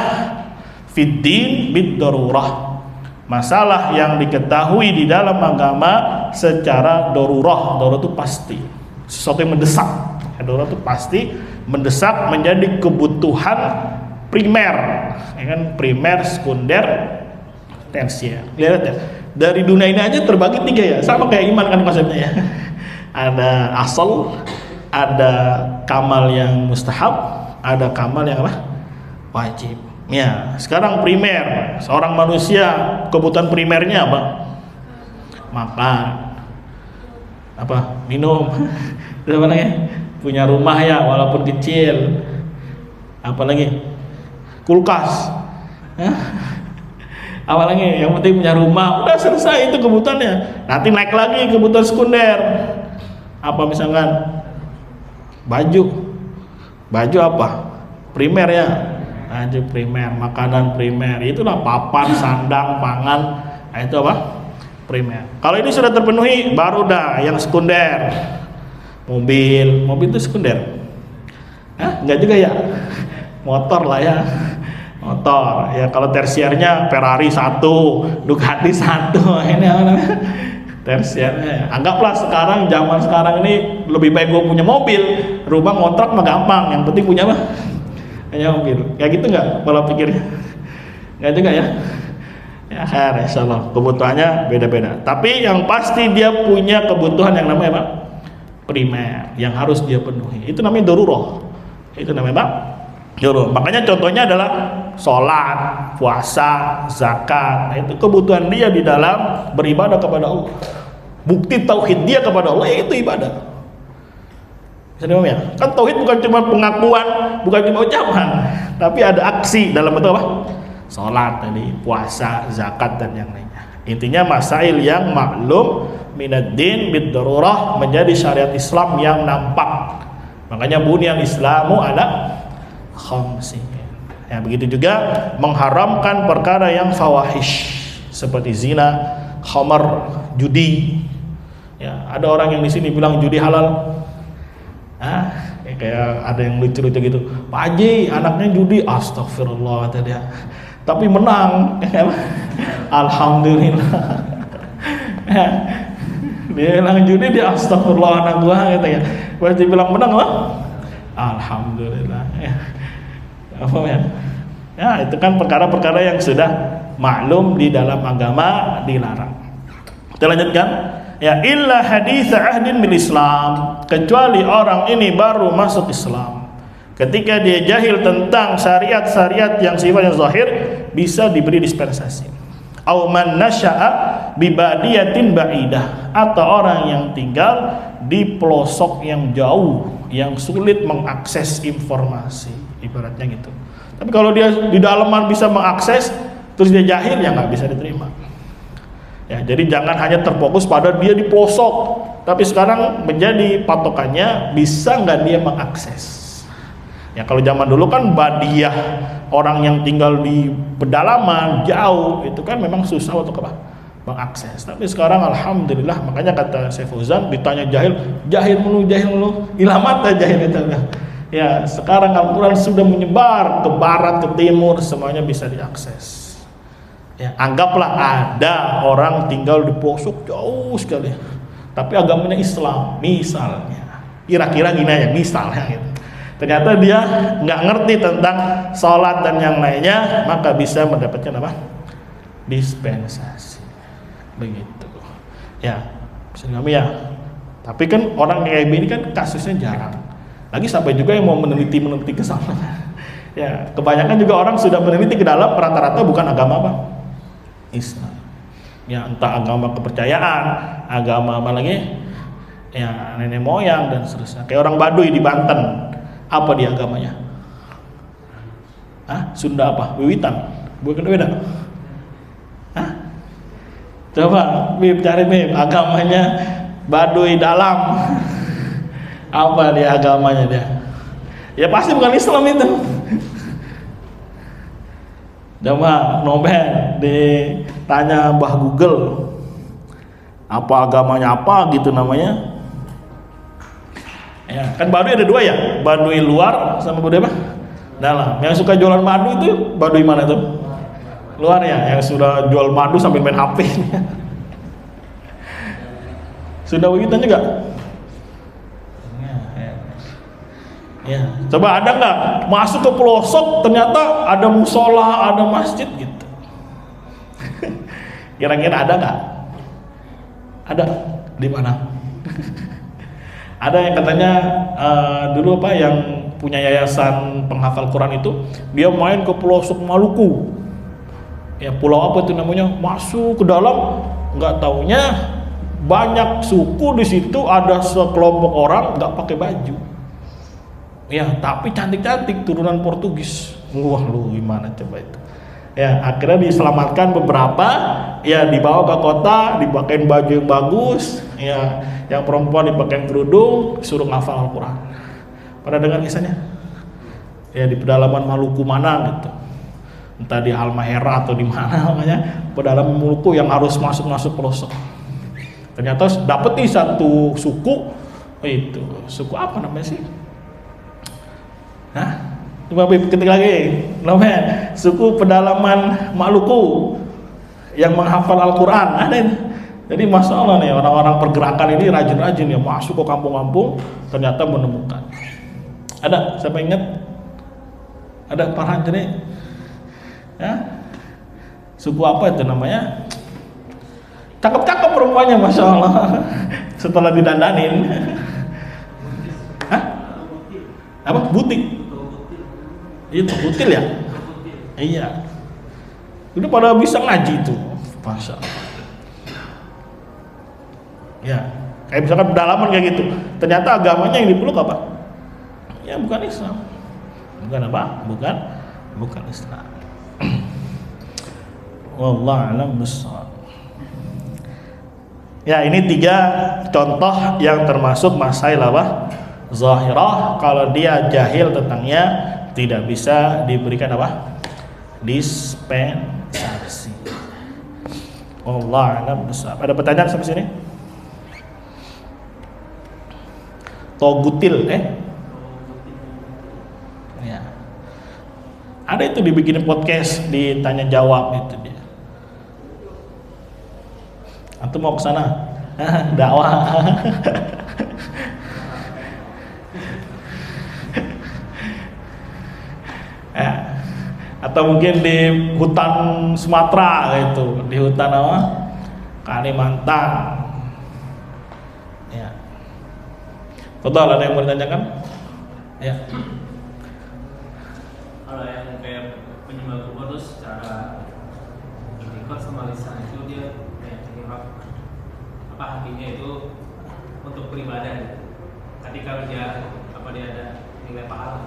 fid din bid darurah. Masalah yang diketahui di dalam agama secara darurah. Darurah itu pasti, sesuatu yang mendesak. Darurah itu pasti mendesak, menjadi kebutuhan primer, ya kan? Primer, sekunder, tersier. Lihat ya, dari dunia ini aja terbagi tiga ya, sama kayak iman kan konsepnya ya. Ada asal, ada kamal yang mustahab, ada kamal yang apa? Wajib. Ya, sekarang primer, seorang manusia kebutuhan primernya apa? Makan, apa? Minum, apa lagi? Punya rumah ya, walaupun kecil. Apa lagi? Kulkas. Apalagi yang penting punya rumah, udah selesai itu kebutuhannya. Nanti naik lagi kebutuhan sekunder. Apa misalkan baju apa? Primer ya. Baju primer, makanan primer. Itulah papan, sandang, pangan. Nah, itu apa? Primer. Kalau ini sudah terpenuhi, baru dah yang sekunder. Mobil itu sekunder. Enggak juga ya. Motor lah ya. Motor ya, kalau tersiernya Ferrari 1, Ducati 1, ini apa namanya? Tersiernya. Anggaplah sekarang, zaman sekarang ini lebih baik gue punya mobil, rumah ngontrak mah gampang, yang penting punya apa? Punya mobil. Kayak gitu nggak pola pikirnya? Nggak juga ya? Ya, insyaallah kebutuhannya beda-beda. Tapi yang pasti dia punya kebutuhan yang namanya apa? Primer, yang harus dia penuhi. Itu namanya darurah. Itu namanya apa? Darurah. Makanya contohnya adalah sholat, puasa, zakat. Nah, itu kebutuhan dia di dalam beribadah kepada Allah. Bukti tauhid dia kepada Allah yaitu ibadah. Bisa dipaham ya? Kan tauhid bukan cuma pengakuan, bukan cuma ucapan, tapi ada aksi dalam bentuk apa? Sholat tadi, puasa, zakat dan yang lainnya. Intinya masail yang maklum minad din bid darurah, menjadi syariat Islam yang nampak. Makanya bunyal Islamu ala khamsin. Ya, begitu juga mengharamkan perkara yang fawahish seperti zina, khamar, judi. Ya, ada orang yang di sini bilang judi halal. Kayak ada yang lucu-lucu gitu. Pak Haji, anaknya judi, astagfirullah kata dia. Tapi menang. Alhamdulillah. Dia bilang judi, dia astagfirullah anak gua katanya. Pas dia bilang menang lah. Alhamdulillah. Apa ya? Ya, itu kan perkara-perkara yang sudah maklum di dalam agama dilarang. Kita lanjutkan. Ya, illa hadits ahdin bil Islam, kecuali orang ini baru masuk Islam. Ketika dia jahil tentang syariat-syariat yang sifatnya zahir, bisa diberi dispensasi. Au man nasya'a bi badiyatin ba'idah, atau orang yang tinggal di pelosok yang jauh, yang sulit mengakses informasi, ibaratnya gitu. Tapi kalau dia di dalaman bisa mengakses, terus dia jahil, ya nggak bisa diterima. Ya, jadi jangan hanya terfokus pada dia di pelosok, tapi sekarang menjadi patokannya bisa nggak dia mengakses. Ya, kalau zaman dulu kan badiah, orang yang tinggal di pedalaman jauh itu kan memang susah untuk apa? Mengakses. Tapi sekarang alhamdulillah, makanya kata Syekh Fauzan, ditanya jahil mulu, ilamat jahil itu. Ya, sekarang Al-Quran sudah menyebar ke barat, ke timur, semuanya bisa diakses. Ya, anggaplah ada orang tinggal di pelosok jauh sekali, tapi agamanya Islam, misalnya, kira-kira gini aja, misalnya gitu. Ternyata dia nggak ngerti tentang sholat dan yang lainnya, maka bisa mendapatkan apa? Dispensasi. Begitu. Ya, bisa kami ya. Tapi kan orang kayak ini kan kasusnya jarang. Lagi sampai juga yang mau meneliti ke sana. Ya, kebanyakan juga orang sudah meneliti ke dalam, rata-rata bukan agama apa? Islam. Ya, entah agama kepercayaan, agama apa lagi? Ya, nenek moyang dan seterusnya. Kayak orang Baduy di Banten, apa dia agamanya? Sunda apa? Wiwitan? Bukan beda? Coba Bib cari Bib, agamanya Baduy dalam. Apa dia agamanya dia? Ya pasti bukan Islam itu. Coba Nobel ditanya Mbah Google, apa agamanya apa gitu namanya. Ya, kan Baduy ada dua ya, Baduy luar sama Baduy apa? Dalam. Yang suka jualan madu itu Baduy mana tuh? Luar ya, yang sudah jual madu sambil main HP. Sudah begitu juga? Ya, coba ada nggak masuk ke pelosok ternyata ada musola, ada masjid gitu? Kira-kira ada nggak? Ada di mana? Ada yang katanya dulu apa yang punya yayasan penghafal Quran itu, dia main ke pelosok Maluku. Ya, pulau apa itu namanya? Masuk ke dalam, nggak taunya banyak suku di situ, ada sekelompok orang nggak pakai baju. Ya, tapi cantik-cantik, turunan Portugis. Wah, lu gimana coba itu? Ya, akhirnya diselamatkan beberapa, ya dibawa ke kota, dipakein baju yang bagus, ya, yang perempuan dipakein kerudung, suruh ngafal Al-Quran. Pada dengar kisahnya? Ya, di pedalaman Maluku mana gitu. Entah di Halmahera atau di mana namanya, pedalaman Maluku yang harus masuk pelosok. Ternyata dapet nih satu suku, itu suku apa namanya sih? Coba ketik lagi, namanya suku pedalaman Maluku yang menghafal Al-Quran. Ada ini. Jadi masya Allah nih, orang-orang pergerakan ini rajin-rajin ya masuk ke kampung-kampung, ternyata menemukan. Ada siapa ingat? Ada Farhan jadi, ya suku apa itu namanya? Cakep-cakep perempuannya, masya Allah. Setelah didandanin, apa? Butik. Itu butil ya? Iya. Udah pada bisa ngaji itu. Masya Allah. Ya, kayak misalkan pedalaman kayak gitu. Ternyata agamanya yang dipeluk apa? Ya bukan Islam. Bukan apa? Bukan Islam. Wallahu a'lam bishawab. Ya, ini 3 contoh yang termasuk masail apa? Zahirah, kalau dia jahil tentangnya tidak bisa diberikan apa? Dispensasi. Allah a'lam bishawab. Ada pertanyaan sampai sini? Togutil ya. Ada itu dibikin podcast, ditanya jawab itu dia. Antum mau ke sana? Dakwah. Ya. Atau mungkin di hutan Sumatera gitu, di hutan apa? Kalimantan. Ya. Betul, ada yang mau ditanyakan? Ya. Kalau yang kayak penyembah kubur terus secara ikut sama lisan itu dia kayak penyembah apa hatinya itu untuk beribadah. Ketika dia ada nilai pahala.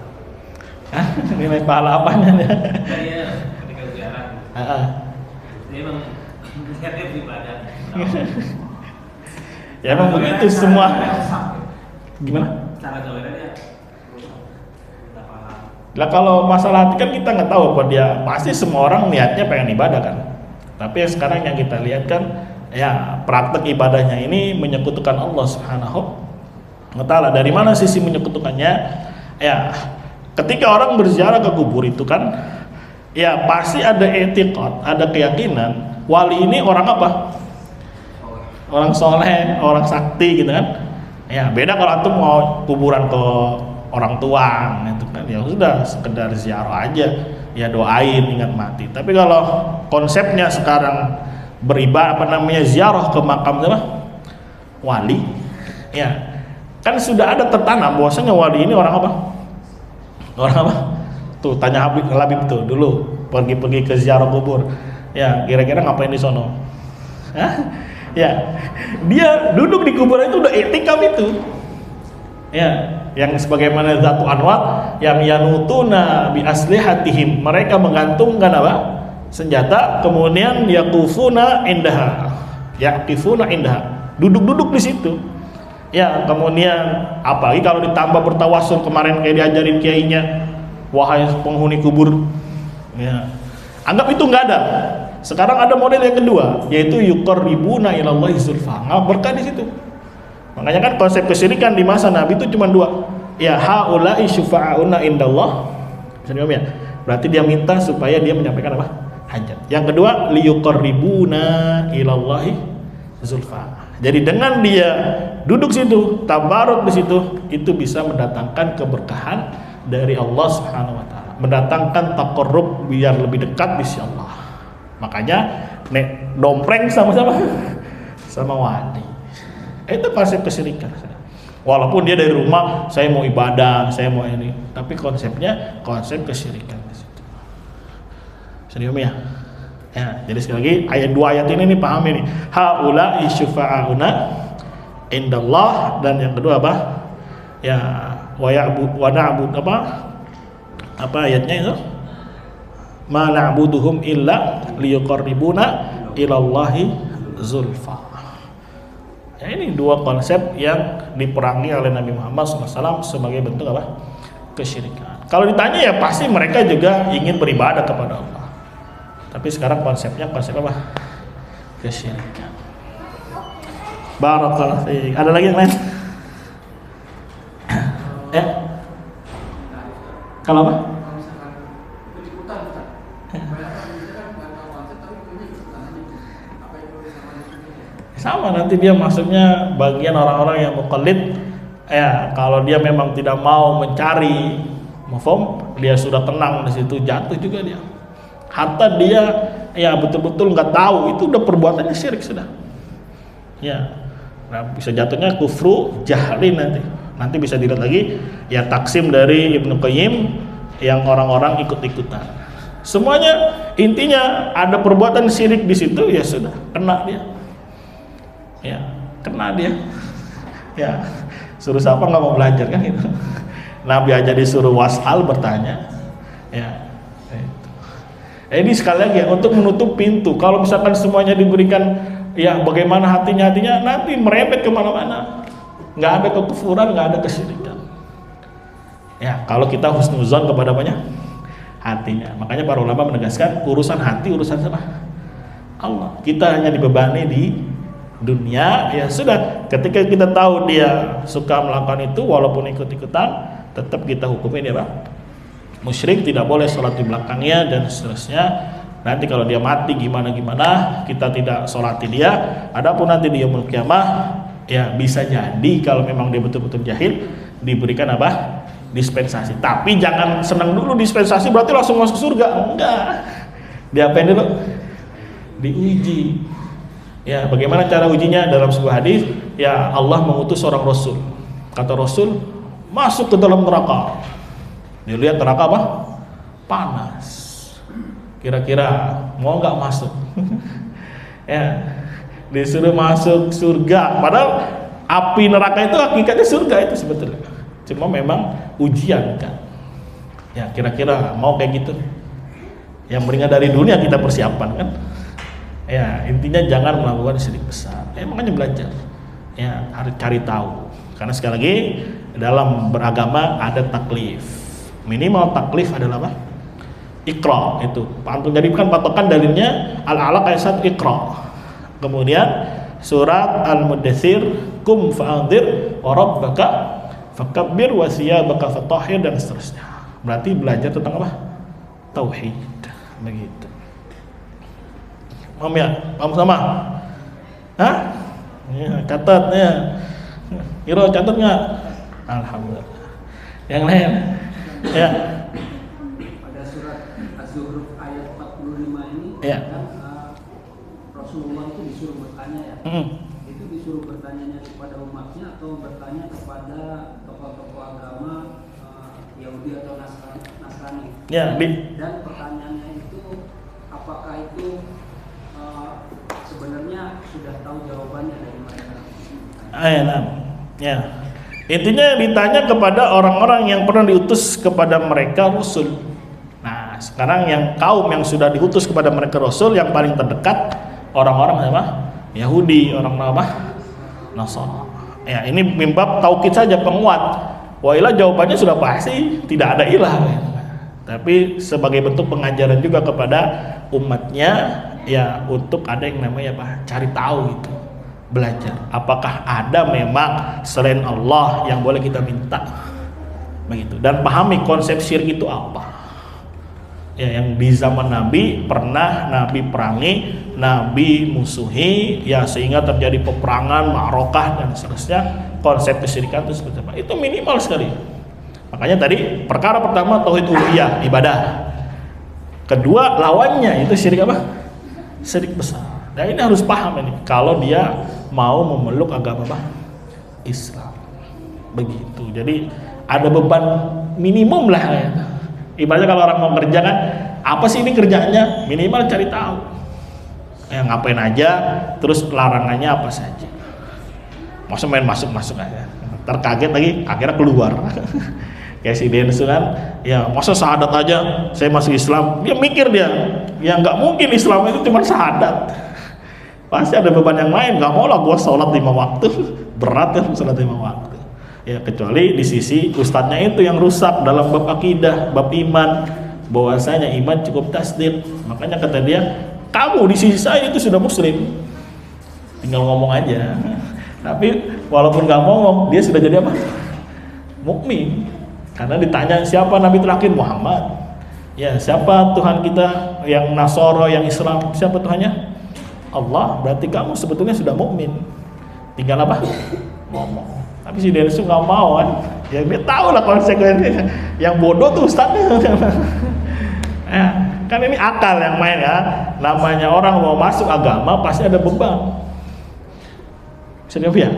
Hah? Nilai pahala apanya ya? Dia ketika ziarah. Dia emang niatnya beribadah. Ya emang begitu semua. Gimana? Cara jawabnya dia nggak paham. Lah kalau masalah hati kan kita nggak tahu apa dia. Pasti semua orang niatnya pengen ibadah kan. Tapi sekarang yang kita lihat kan, ya praktek ibadahnya ini menyekutukan Allah Subhanahu wa Ta'ala. Dari mana sisi menyekutukannya? Ya, ketika orang berziarah ke kubur itu kan, ya pasti ada etikot, ada keyakinan wali ini orang apa? Orang soleh, orang sakti gitu kan. Ya beda kalau antum mau kuburan ke orang tua itu kan, ya sudah sekedar ziarah aja, ya doain ingat mati. Tapi kalau konsepnya sekarang beribadah ziarah ke makam apa? Wali, ya kan sudah ada tertanam bahwasanya wali ini orang apa? Orang apa? Tuh tanya Habib tuh dulu pergi ke ziarah kubur. Ya kira-kira ngapain di sono? Hah? Ya, dia duduk di kuburan itu udah i'tikaf itu. Ya, yang sebagaimana Zatu Anwar yang yanutuna bi aslihatihim, mereka menggantungkan apa? Senjata, kemudian yaqufuna indaha. Yaqifuna indaha. Duduk-duduk di situ. Ya, kemudian apalagi kalau ditambah bertawasul kemarin kayak diajarin kiainya, wahai penghuni kubur. Ya. Anggap itu enggak ada. Sekarang ada model yang kedua, yaitu yuqarribuna ilallahi zulfa. Berkah di situ. Makanya kan konsep kesyirikan di masa Nabi itu cuma dua. Ya haula'i syufa'auna indallah. Bisa dipahami ya? Berarti dia minta supaya dia menyampaikan apa? Hajat. Yang kedua, liyuqarribuna ilallahi zulfa. Jadi dengan dia duduk situ, tabaruk di situ, itu bisa mendatangkan keberkahan dari Allah Subhanahu wa taala. Mendatangkan taqarrub biar lebih dekat di sisi Allah. Makanya nek dompreng sama-sama sama wali. Itu konsep kesyirikan. Walaupun dia dari rumah, saya mau ibadah, saya mau ini, tapi konsepnya konsep kesyirikan di situ. Serius ya? Ya, jadi sekali lagi ayat dua ayat ini nih pahami nih. Haula isyfa'auna indallah, dan yang kedua apa? Ya wa ya'bud wa na'bud apa? Apa ayatnya itu? Ma na'buduhum illa liyuqarribuna ilallahi zulfa. Ya, ini dua konsep yang diperangi oleh Nabi Muhammad SAW sebagai bentuk apa? Kesyirikan. Kalau ditanya ya pasti mereka juga ingin beribadah kepada Allah. Tapi sekarang konsepnya konsep apa? Kesyirikan. Barakallahu fiik. Ada lagi yang lain? Ya. Kalau apa? Sama, nanti dia maksudnya bagian orang-orang yang muqallid. Ya, kalau dia memang tidak mau mencari mafhum, dia sudah tenang di situ, jatuh juga dia. Hatta dia ya betul-betul nggak tahu, itu udah perbuatannya syirik sudah. Ya, nah, bisa jatuhnya kufru jahli nanti. Nanti bisa dilihat lagi ya taksim dari Ibnu Qayyim yang orang-orang ikut-ikutan. Semuanya intinya ada perbuatan syirik di situ, ya sudah kena dia. Ya, kena dia. Ya, suruh siapa nggak mau belajar kan gitu. Nabi aja disuruh wasal bertanya. Ya, itu. Ini sekali lagi ya, untuk menutup pintu. Kalau misalkan semuanya diberikan, ya bagaimana hatinya nanti merembet kemana-mana. Nggak ada kekufuran, nggak ada kesyirikan. Ya, kalau kita husnuzon kepada apanya? Hatinya. Makanya para ulama menegaskan urusan hati urusan siapa? Allah. Kita hanya dibebani di dunia, ya sudah. Ketika kita tahu dia suka melakukan itu, walaupun ikut-ikutan, tetap kita hukumnya dia apa? Musyrik, tidak boleh sholat di belakangnya dan seterusnya. Nanti kalau dia mati gimana kita tidak sholati dia. Adapun nanti di yaumul qiyamah, ya bisa jadi kalau memang dia betul-betul jahil diberikan apa? Dispensasi. Tapi jangan senang dulu dispensasi berarti langsung masuk surga. Enggak. Diapain dulu? Diuji. Ya, bagaimana cara ujinya? Dalam sebuah hadis, ya Allah mengutus seorang rasul. Kata rasul, masuk ke dalam neraka. Dilihat neraka apa? Panas. Kira-kira mau nggak masuk? Ya, disuruh masuk surga. Padahal api neraka itu hakikatnya surga itu sebetulnya. Cuma memang ujian kan. Ya, kira-kira mau kayak gitu? Yang meringan dari dunia kita persiapan kan. Ya, intinya jangan melakukan syirik besar. Makanya belajar. Ya, harus cari tahu. Karena sekali lagi dalam beragama ada taklif. Minimal taklif adalah apa? Iqra itu. Antum jadikan patokan dalilnya Al-Alaq ayat 1 Iqra. Kemudian surat Al-Mudaththir Qum fa'anzir wa rabbaka fakabbir wa siyabaka fatahhir dan seterusnya. Berarti belajar tentang apa? Tauhid. Begitu. Paham ya? Paham sama? Hah? Ya, catat ya. Hiro catat nggak? Alhamdulillah. Yang lain? Ya. Pada surat Az-Zukhruf ayat 45 ini Ya. kan Rasulullah itu disuruh bertanya ya. Itu disuruh bertanyanya kepada umatnya atau bertanya kepada tokoh-tokoh agama Yahudi atau Nasrani. Ya, Dan pertanyaannya itu apakah itu sebenarnya sudah tahu jawabannya dari mereka? Ya. Intinya ditanya kepada orang-orang yang pernah diutus kepada mereka Rasul. Nah, sekarang yang kaum yang sudah diutus kepada mereka Rasul yang paling terdekat orang-orang apa? Yahudi, orang apa? Nasara. Ya, ini mimbab taukid saja penguat. Wa ilah jawabannya sudah pasti tidak ada ilah. Tapi sebagai bentuk pengajaran juga kepada umatnya, ya untuk ada yang namanya apa? Cari tahu gitu. Belajar. Apakah ada memang selain Allah yang boleh kita minta? Begitu. Dan pahami konsep syirik itu apa? Ya, yang di zaman Nabi pernah Nabi perangi, Nabi musuhi, ya sehingga terjadi peperangan, ma'rakah dan seterusnya. Konsep kesyirikan itu seperti apa? Itu minimal sekali. Makanya tadi perkara pertama tauhid uluhiyah, ibadah. Kedua lawannya itu syirik apa? Syirik besar. Nah ini harus paham ini. Kalau dia mau memeluk agama apa? Islam. Begitu. Jadi ada beban minimum lah ya. Ibaratnya kalau orang mau kerja kan, apa sih ini kerjaannya? Minimal cari tahu. Ya ngapain aja, terus larangannya apa saja. Masa main masuk-masuk aja. Terkaget lagi, akhirnya keluar. Kayak si Densu kan, ya masa syahadat aja saya masuk Islam. Dia mikir dia, ya nggak mungkin Islam itu cuma syahadat. Pasti ada beban yang lain. Nggak mau lah gua sholat 5 waktu, berat kan sholat 5 waktu. Ya kecuali di sisi ustadznya itu yang rusak dalam bab akidah, bab iman, bahwasanya iman cukup tasdik. Makanya kata dia, kamu di sisi saya itu sudah muslim, tinggal ngomong aja. Tapi walaupun nggak ngomong, dia sudah jadi apa? Mukmin. Karena ditanya siapa Nabi terakhir? Muhammad. Ya siapa Tuhan kita yang Nasara, yang Islam? Siapa Tuhannya? Allah. Berarti kamu sebetulnya sudah mukmin. Tinggal apa? Ngomong. Tapi si Densu nggak mau kan? Ya dia tahu lah konsekuensinya. Yang bodoh tuh ustadznya. Ya, kan ini akal yang main ya. Namanya orang mau masuk agama pasti ada beban. Bisa ya?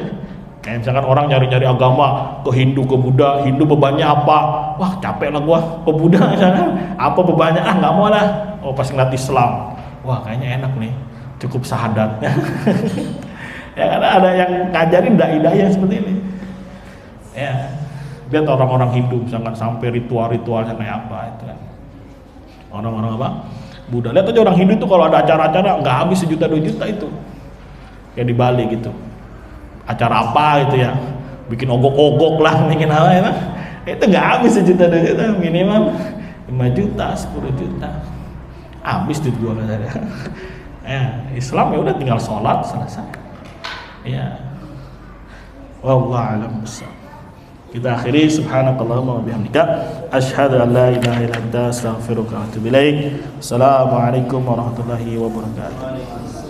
Kayak misalkan orang nyari-nyari agama ke Hindu, ke Buddha. Hindu bebannya apa? Wah capek lah gua ke Buddha misalkan. Apa bebannya? Ah nggak mau lah. Oh pas ngeliat Islam, wah kayaknya enak nih, cukup syahadat. Ya karena ada yang ngajarin dai-dai seperti ini. Ya lihat orang-orang Hindu misalkan sampai ritual-ritualnya kayak apa itu kan. Orang-orang apa? Buddha. Lihat aja orang Hindu itu kalau ada acara-acara nggak habis 1 juta 2 juta itu. Ya di Bali gitu. Acara apa gitu ya, bikin ogok-ogok lah, bikin apa ya, Itu nggak habis 1 juta 2 juta, minimal 5 juta 10 juta habis duit gua katanya. Ya, Islam ya udah tinggal sholat selesai. Ya. Wallahu a'lam bissawab. Kita akhiri subhanakallahumma wa bihamdika asyhadu an la ilaha illa anta astaghfiruka wa atubu ilaik. Assalamualaikum warahmatullahi wabarakatuh.